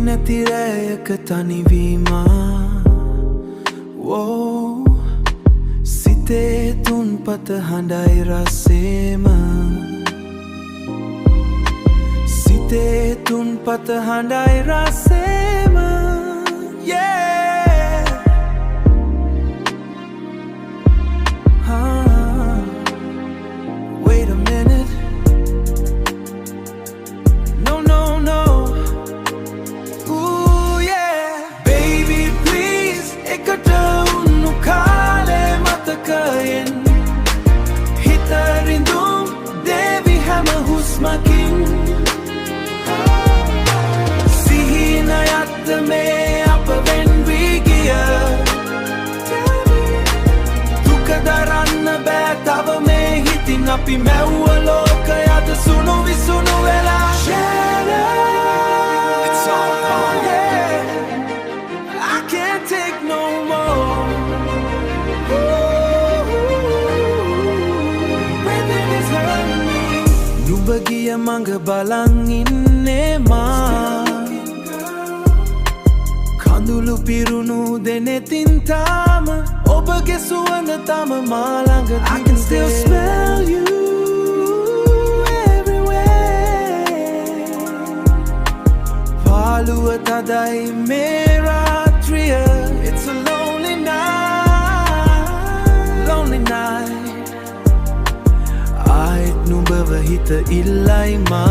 නැති රැයක තනිවීමා සිතේ තුන්පත හඬයි රසේම සිතේ තුන්පත හඬයි රසේම Wait a minute. No, no, no. Ooh, yeah. Baby, please. Ekata unnu kaale matakayen. Hitarindum devi hama husmakin. Sihinayat me apa wen vigiya. Dukadaranna bæ tava me hitin api mewwa lokayata sunu visunu vela shattered. It's all gone, yeah. I can't take no more. Breathing is hurting me. Nuba giya manga balang inne ma Kandulu pirunu denetin tama Obage suwanda tama malanga I can still smell you everywhere Paluwa tadai me ratriya It's a lonely night Aait numbava hita illai ma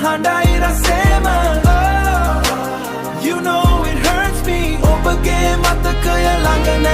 handai rasema You know it hurts me Obage matakaya langana